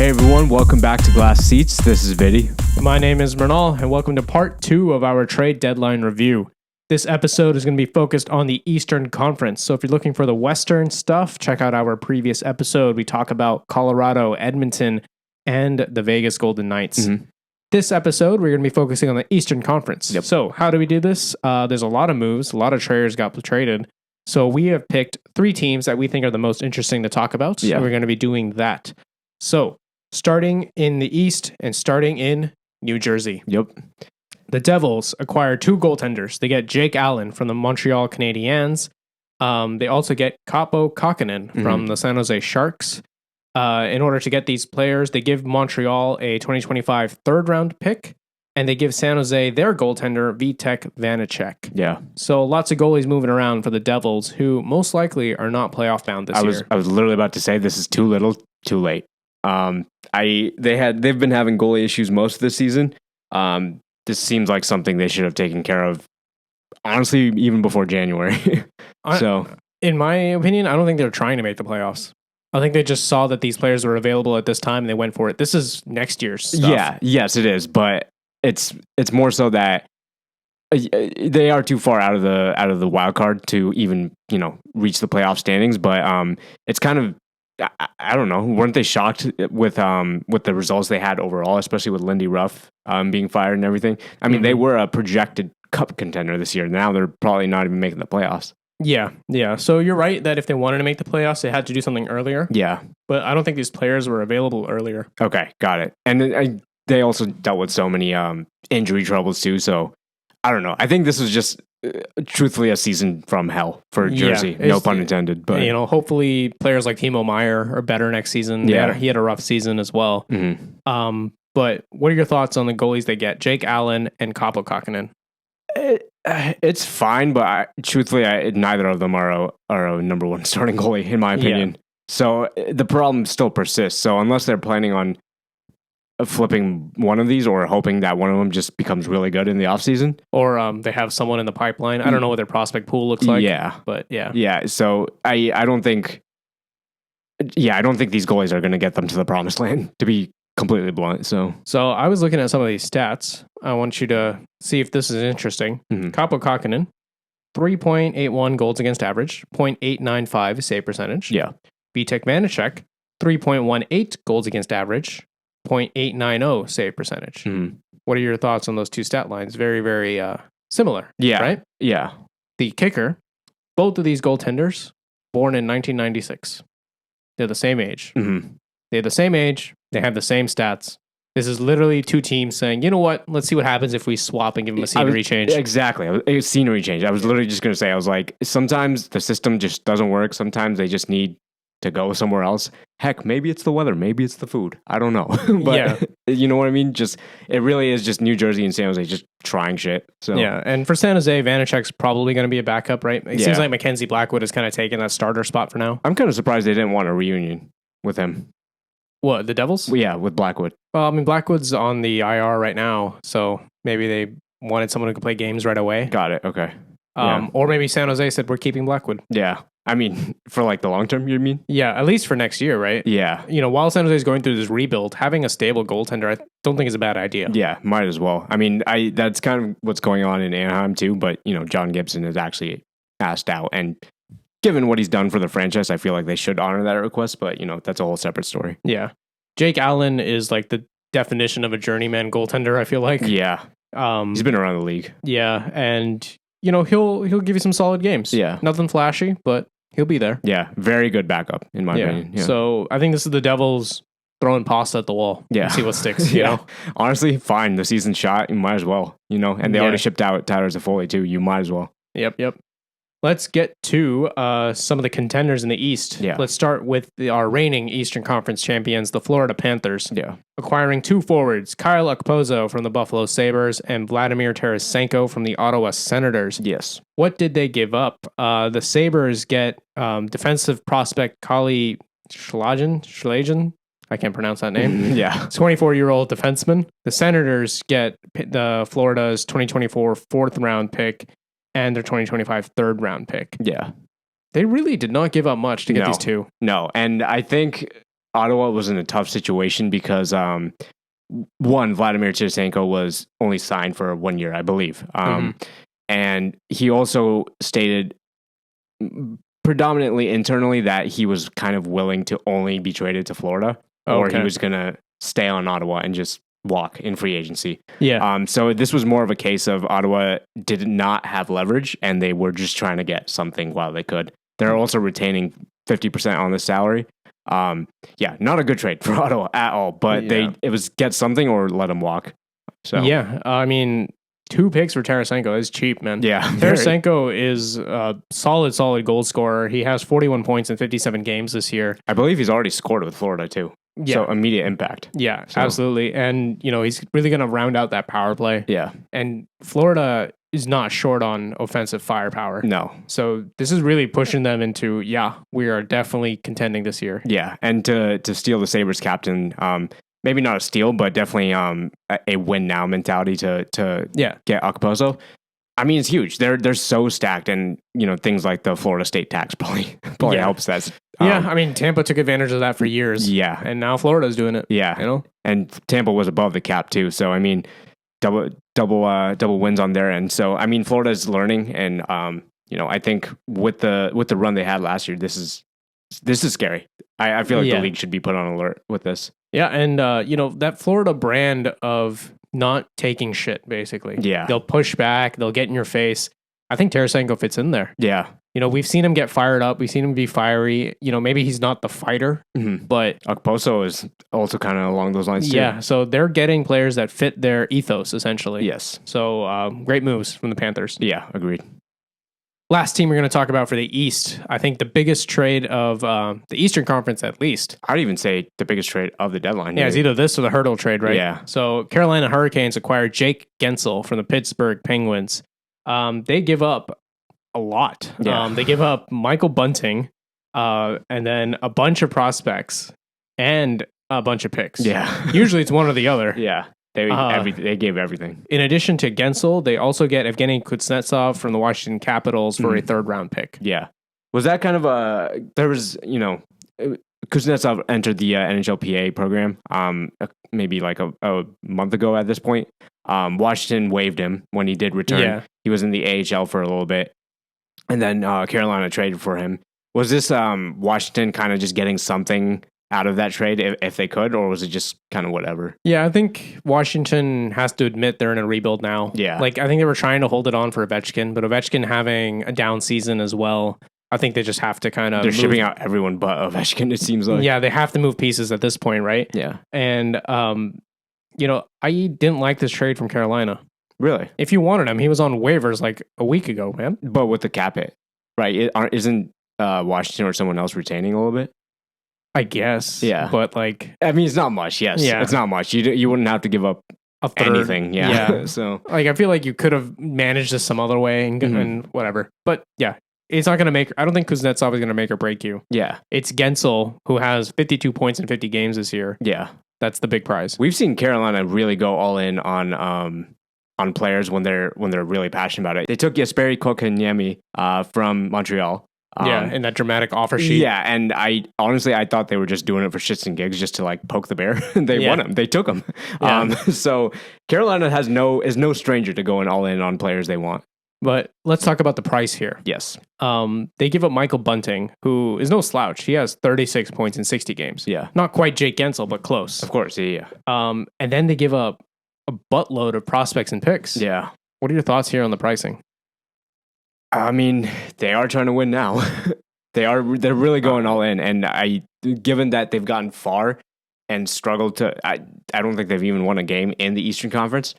Hey everyone, welcome back to Glass Seats. This is Viddy. My name is Mrinal, and welcome to part 2 of our trade deadline review. This episode is going to be focused on the Eastern Conference. So if you're looking for the Western stuff, check out our previous episode. We talk about Colorado, Edmonton, and the Vegas Golden Knights. This episode, we're going to be focusing on the Eastern Conference. Yep. So how do we do this? There's a lot of moves. A lot of traders got traded. So we have picked 3 teams that we think are the most interesting to talk about. Yeah. And we're going to be doing that. So starting in the East and starting in New Jersey. Yep. The Devils acquire 2 goaltenders. They get Jake Allen from the Montreal Canadiens. They also get Kaapo Kähkönen from the San Jose Sharks. In order to get these players, they give Montreal a 2025 third-round pick, and they give San Jose their goaltender, Vitek Vanacek. Yeah. So lots of goalies moving around for the Devils, who most likely are not playoff bound this year. I was literally about to say this is too little, too late. They've been having goalie issues most of the season. This seems like something they should have taken care of, honestly, even before January. In my opinion, I don't think they're trying to make the playoffs. I think they just saw that these players were available at this time and they went for it. This is next year's stuff. Yeah, yes, it is, but it's more so that they are too far out of the wild card to even reach the playoff standings. But it's kind of, I don't know. Weren't they shocked with the results they had overall, especially with Lindy Ruff being fired and everything? I mean, they were a projected cup contender this year. Now they're probably not even making the playoffs. Yeah. So you're right that if they wanted to make the playoffs, they had to do something earlier. Yeah. But I don't think these players were available earlier. Okay, got it. And then they also dealt with so many injury troubles too. So I don't know. I think this was just truthfully a season from hell for Jersey. No pun intended. But hopefully players like Timo Meier are better next season. Yeah. He had a rough season as well. But what are your thoughts on the goalies they get? Jake Allen and Kaapo Kähkönen. It's fine, but truthfully, neither of them are a number one starting goalie, in my opinion. Yeah. So the problem still persists. So unless they're planning on flipping one of these or hoping that one of them just becomes really good in the offseason. Or they have someone in the pipeline. I don't know what their prospect pool looks like. Yeah. But yeah. Yeah, so I don't think these goalies are going to get them to the promised land, to be completely blunt. So I was looking at some of these stats. I want you to see if this is interesting. Kaapo Kähkönen, 3.81 goals against average, 0.895 save percentage. Yeah. Vitek Vanacek, 3.18 goals against average, 0.890 save percentage. What are your thoughts on those two stat lines? Very, very similar. Yeah. Right? Yeah. The kicker, both of these goaltenders, born in 1996. They're the same age. They're the same age. They have the same stats. This is literally 2 teams saying, you know what? Let's see what happens if we swap and give them a scenery change. Exactly. A scenery change. I was literally just going to say, I was like, sometimes the system just doesn't work. Sometimes they just need to go somewhere else. Heck, maybe it's the weather. Maybe it's the food. I don't know. But you know what I mean? It really is just New Jersey and San Jose just trying shit. So yeah, and for San Jose, Vanacek's probably going to be a backup, right? It seems like Mackenzie Blackwood has kind of taken that starter spot for now. I'm kind of surprised they didn't want a reunion with him. What, the Devils? Yeah, with Blackwood. Well, I mean, Blackwood's on the IR right now, so maybe they wanted someone who could play games right away. Got it. Okay. Or maybe San Jose said, we're keeping Blackwood. Yeah. I mean, for like the long term, you mean? Yeah, at least for next year, right? Yeah. While San Jose is going through this rebuild, having a stable goaltender, I don't think is a bad idea. Yeah, might as well. I mean, that's kind of what's going on in Anaheim too, but, John Gibson is actually asked out. And given what he's done for the franchise, I feel like they should honor that request, but, that's a whole separate story. Yeah. Jake Allen is like the definition of a journeyman goaltender, I feel like. Yeah. He's been around the league. Yeah, and he'll give you some solid games. Yeah. Nothing flashy, but he'll be there. Yeah, very good backup in my opinion. Yeah. So I think this is the Devils throwing pasta at the wall. Yeah. See what sticks, you know? Honestly, fine. The season's shot, you might as well, and they already shipped out Tyler Toffoli too. You might as well. Yep. Let's get to some of the contenders in the East. Yeah. Let's start with our reigning Eastern Conference champions, the Florida Panthers. Yeah. Acquiring 2 forwards, Kyle Okposo from the Buffalo Sabres and Vladimir Tarasenko from the Ottawa Senators. Yes. What did they give up? The Sabres get defensive prospect Kali Schlagen. I can't pronounce that name. Yeah. 24-year-old defenseman. The Senators get the Florida's 2024 fourth round pick and their 2025 third round pick. Yeah. They really did not give up much to get these 2. No. And I think Ottawa was in a tough situation because one, Vladimir Tarasenko was only signed for 1 year, I believe, and he also stated predominantly internally that he was kind of willing to only be traded to Florida, or he was going to stay on Ottawa and just walk in free agency. Yeah. So this was more of a case of Ottawa did not have leverage and they were just trying to get something while they could. They're also retaining 50% on the salary. Not a good trade for Ottawa at all, but it was get something or let them walk. So yeah, I mean, 2 picks for Tarasenko is cheap, man. Yeah. Tarasenko is a solid goal scorer. He has 41 points in 57 games this year. I believe he's already scored with Florida too. Yeah. So immediate impact. Yeah, absolutely. And, he's really going to round out that power play. Yeah. And Florida is not short on offensive firepower. No. So this is really pushing them into, we are definitely contending this year. Yeah. And to steal the Sabres captain, maybe not a steal, but definitely a win now mentality to get Okposo. I mean, it's huge. They're so stacked, and things like the Florida state tax probably helps that. I mean, Tampa took advantage of that for years. Yeah, and now Florida's doing it. Yeah, and Tampa was above the cap too. So I mean, double wins on their end. So I mean, Florida's learning, and I think with the run they had last year, this is scary. I feel like the league should be put on alert with this. Yeah, and that Florida brand of not taking shit, basically. Yeah. They'll push back, they'll get in your face. I think Tarasenko fits in there. Yeah. We've seen him get fired up. We've seen him be fiery. Maybe he's not the fighter, but Okposo is also kind of along those lines too. Yeah, so they're getting players that fit their ethos, essentially. Yes. So great moves from the Panthers. Yeah, agreed. Last team we're going to talk about for the East, I think the biggest trade of the Eastern Conference, at least. I'd even say the biggest trade of the deadline. Yeah, it's either this or the Hurdle trade, right? Yeah. So Carolina Hurricanes acquired Jake Gensel from the Pittsburgh Penguins. They give up a lot. Yeah. They give up Michael Bunting and then a bunch of prospects and a bunch of picks. Yeah. Usually it's one or the other. Yeah. They gave everything. In addition to Gensel, they also get Evgeny Kuznetsov from the Washington Capitals for a 3rd round pick. Yeah. Was that kind of there was, Kuznetsov entered the NHLPA program maybe like a month ago at this point. Washington waived him when he did return. Yeah. He was in the AHL for a little bit. And then Carolina traded for him. Was this Washington kind of just getting something out of that trade if they could, or was it just kind of whatever? Yeah, I think Washington has to admit they're in a rebuild now. Yeah. I think they were trying to hold it on for Ovechkin, but Ovechkin having a down season as well, I think they just have to kind of... They're shipping out everyone but Ovechkin, it seems like. Yeah, they have to move pieces at this point, right? Yeah. And, I didn't like this trade from Carolina. Really? If you wanted him, he was on waivers like a week ago, man. But with the cap hit, right? Isn't Washington or someone else retaining a little bit? I guess. Yeah. But it's not much. Yes. Yeah. It's not much. You wouldn't have to give up a third, anything. Yeah. So I feel like you could have managed this some other way and whatever. But yeah, it's not going to make, I don't think Kuznetsov is going to make or break you. Yeah. It's Gensel who has 52 points in 50 games this year. Yeah. That's the big prize. We've seen Carolina really go all in on players when they're really passionate about it. They took Jesperi Kotkaniemi from Montreal. In that dramatic offer sheet. Yeah, and I honestly thought they were just doing it for shits and gigs, just to poke the bear. They won him. They took him. Yeah. So Carolina is no stranger to going all in on players they want. But let's talk about the price here. Yes. They give up Michael Bunting, who is no slouch. He has 36 points in 60 games. Yeah. Not quite Jake Gensel, but close. Of course. Yeah. And then they give up a buttload of prospects and picks. Yeah. What are your thoughts here on the pricing? I mean, they are trying to win now. They're really going all in. And given that they've gotten far and struggled to, I don't think they've even won a game in the Eastern Conference.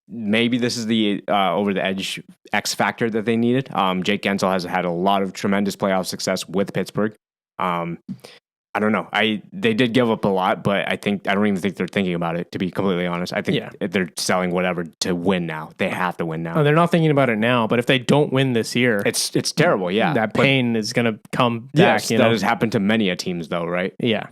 Maybe this is the over the edge X factor that they needed. Jake Gensel has had a lot of tremendous playoff success with Pittsburgh. I don't know. They did give up a lot, but I don't even think they're thinking about it, to be completely honest. I think they're selling whatever to win now. They have to win now. Oh, they're not thinking about it now, but if they don't win this year, it's terrible. Yeah, that pain is going to come back. Yes, that has happened to many teams, though, right? Yeah,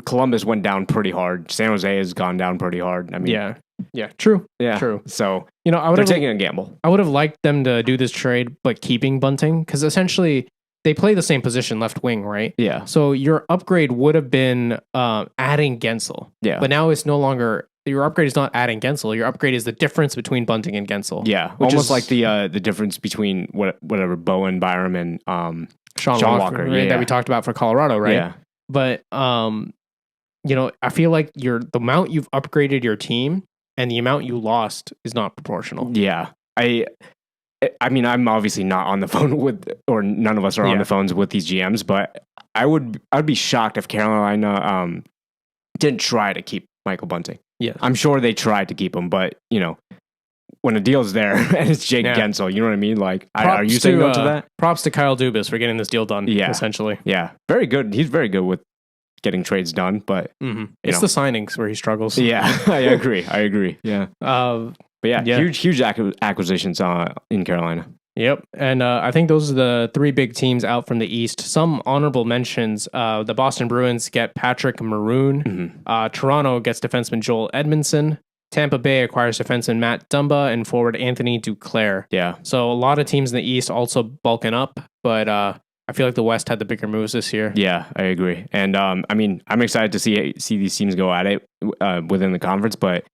Columbus went down pretty hard. San Jose has gone down pretty hard. I mean, yeah, true. Yeah, true. So they're taking a gamble. I would have liked them to do this trade, but keeping Bunting, because essentially they play the same position, left wing, right? Yeah. So your upgrade would have been adding Gensel. Yeah. But now it's no longer, your upgrade is not adding Gensel. Your upgrade is the difference between Bunting and Gensel. Yeah. Almost like the difference between whatever Bowen, Byram, and Sean Walker, Yeah. that we talked about for Colorado, right? Yeah. But I feel like the amount you've upgraded your team and the amount you lost is not proportional. Yeah. I mean, I'm obviously not on the phone with, or none of us are on the phones with these GMs, but I'd be shocked if Carolina didn't try to keep Michael Bunting. Yeah, I'm sure they tried to keep him, but when a deal's there and it's Jake Gensel, you know what I mean? Like, are you saying no to that? Props to Kyle Dubas for getting this deal done. Yeah, essentially. Yeah, very good. He's very good with getting trades done, but it's the signings where he struggles. Yeah, I agree. Yeah. But yeah, huge acquisitions in Carolina. Yep. And I think those are the three big teams out from the East. Some honorable mentions. The Boston Bruins get Patrick Maroon. Toronto gets defenseman Joel Edmondson. Tampa Bay acquires defenseman Matt Dumba and forward Anthony Duclair. Yeah. So a lot of teams in the East also bulking up, but I feel like the West had the bigger moves this year. Yeah, I agree. And I mean, I'm excited to see these teams go at it within the conference, but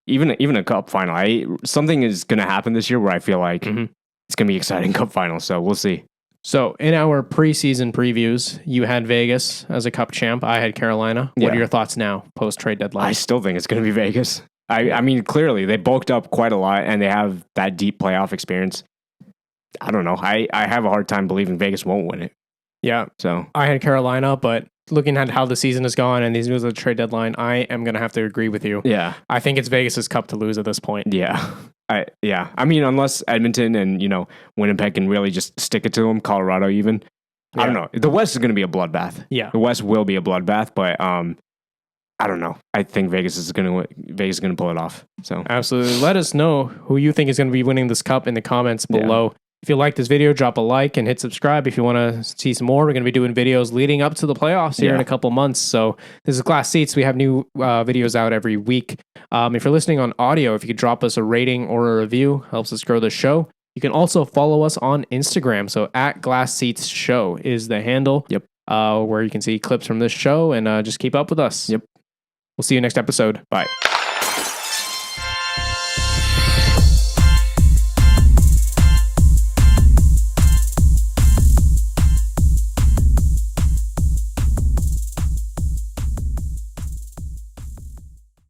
even a cup final, something is going to happen this year where I feel like it's going to be exciting cup final. So we'll see. So in our preseason previews, you had Vegas as a cup champ. I had Carolina. What are your thoughts now, post trade deadline? I still think it's going to be Vegas. I mean, clearly they bulked up quite a lot and they have that deep playoff experience. I don't know. I have a hard time believing Vegas won't win it. Yeah. So I had Carolina, but looking at how the season has gone and these moves at the trade deadline, I am going to have to agree with you. Yeah. I think it's Vegas's cup to lose at this point. Yeah. I mean, unless Edmonton and, Winnipeg can really just stick it to them, Colorado even. Yeah. I don't know. The West is going to be a bloodbath. Yeah. The West will be a bloodbath, but I don't know. I think Vegas is going to pull it off. So absolutely. Let us know who you think is going to be winning this cup in the comments below. Yeah. If you like this video, drop a like and hit subscribe. If you want to see some more, we're going to be doing videos leading up to the playoffs here in a couple months. So this is Glass Seats. We have new videos out every week. If you're listening on audio, if you could drop us a rating or a review, helps us grow the show. You can also follow us on Instagram. So at Glass Seats Show is the handle. Yep. Where you can see clips from this show and just keep up with us. Yep. We'll see you next episode. Bye.